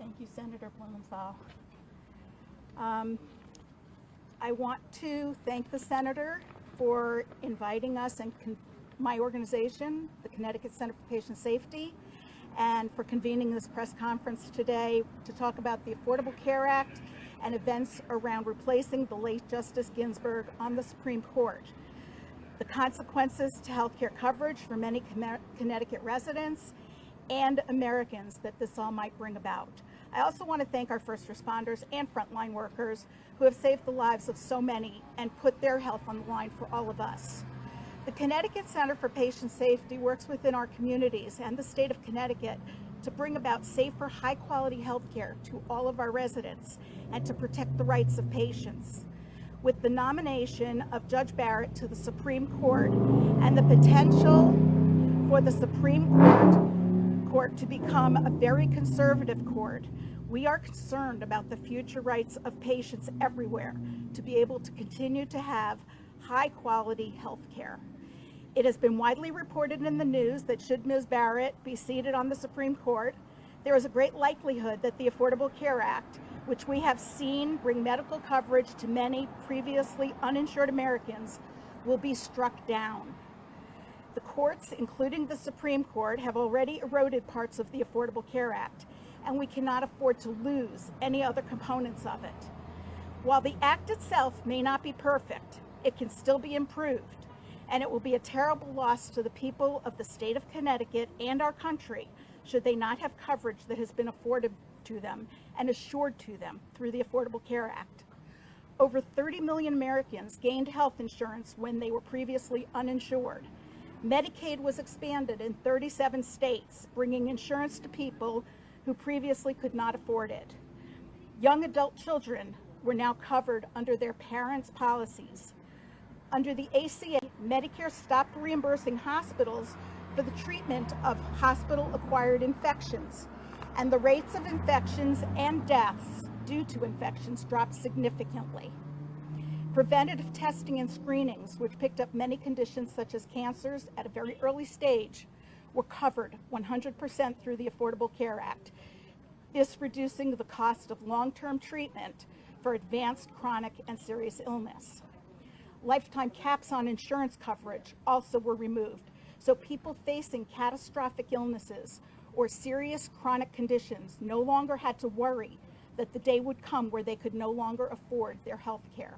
Thank you, Senator Blumenthal. I want to thank the Senator for inviting us and my organization, the Connecticut Center for Patient Safety, and for convening this press conference today to talk about the Affordable Care Act and events around replacing the late Justice Ginsburg on the Supreme Court, the consequences to healthcare coverage for many Connecticut residents and Americans that this all might bring about. I also want to thank our first responders and frontline workers who have saved the lives of so many and put their health on the line for all of us. The Connecticut Center for Patient Safety works within our communities and the state of Connecticut to bring about safer, high-quality health care to all of our residents and to protect the rights of patients. With the nomination of Judge Barrett to the Supreme Court and the potential for the Supreme Court to become a very conservative court, we are concerned about the future rights of patients everywhere to be able to continue to have high-quality health care. It has been widely reported in the news that should Ms. Barrett be seated on the Supreme Court, there is a great likelihood that the Affordable Care Act, which we have seen bring medical coverage to many previously uninsured Americans, will be struck down. The courts, including the Supreme Court, have already eroded parts of the Affordable Care Act, and we cannot afford to lose any other components of it. While the act itself may not be perfect, it can still be improved, and it will be a terrible loss to the people of the state of Connecticut and our country should they not have coverage that has been afforded to them and assured to them through the Affordable Care Act. Over 30 million Americans gained health insurance when they were previously uninsured. Medicaid was expanded in 37 states, bringing insurance to people who previously could not afford it. Young adult children were now covered under their parents' policies. Under the ACA, Medicare stopped reimbursing hospitals for the treatment of hospital-acquired infections, and the rates of infections and deaths due to infections dropped significantly. Preventative testing and screenings, which picked up many conditions such as cancers at a very early stage, were covered 100% through the Affordable Care Act, this reducing the cost of long-term treatment for advanced chronic and serious illness. Lifetime caps on insurance coverage also were removed, so people facing catastrophic illnesses or serious chronic conditions no longer had to worry that the day would come where they could no longer afford their health care.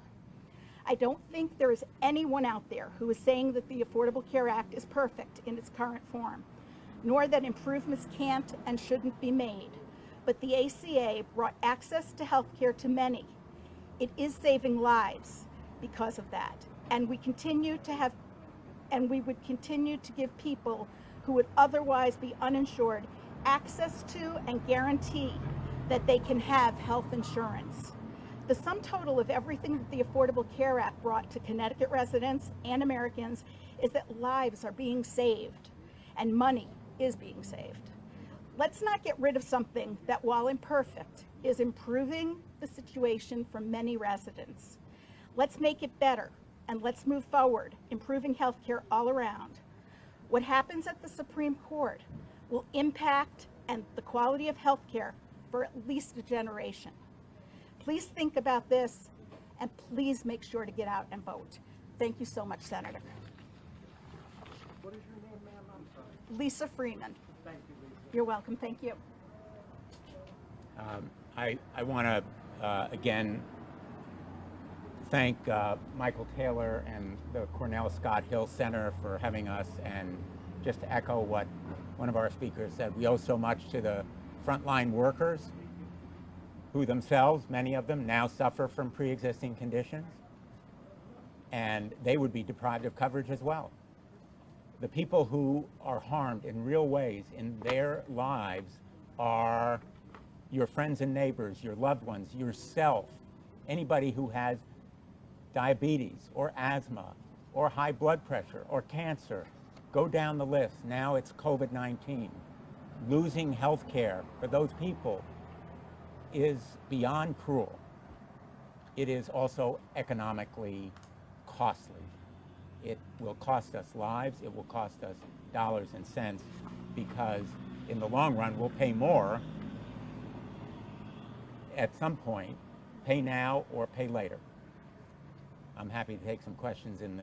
I don't think there is anyone out there who is saying that the Affordable Care Act is perfect in its current form, nor that improvements can't and shouldn't be made. But the ACA brought access to health care to many. It is saving lives because of that. And we would continue to give people who would otherwise be uninsured access to and guarantee that they can have health insurance. The sum total of everything that the Affordable Care Act brought to Connecticut residents and Americans is that lives are being saved and money is being saved. Let's not get rid of something that, while imperfect, is improving the situation for many residents. Let's make it better and let's move forward, improving healthcare all around. What happens at the Supreme Court will impact the quality of healthcare for at least a generation. Please think about this, and please make sure to get out and vote. Thank you so much, Senator. What is your name, ma'am? I'm sorry. Lisa Freeman. Thank you, Lisa. You're welcome. Thank you. I want to, again, thank Michael Taylor and the Cornell Scott Hill Center for having us, and just to echo what one of our speakers said, we owe so much to the frontline workers who themselves, many of them, now suffer from pre-existing conditions, and they would be deprived of coverage as well. The people who are harmed in real ways in their lives are your friends and neighbors, your loved ones, yourself, anybody who has diabetes or asthma or high blood pressure or cancer. Go down the list. Now it's COVID-19. Losing health care for those people is beyond cruel. It is also economically costly. It will cost us lives, it will cost us dollars and cents, because in the long run we'll pay more at some point, pay now or pay later. I'm happy to take some questions in the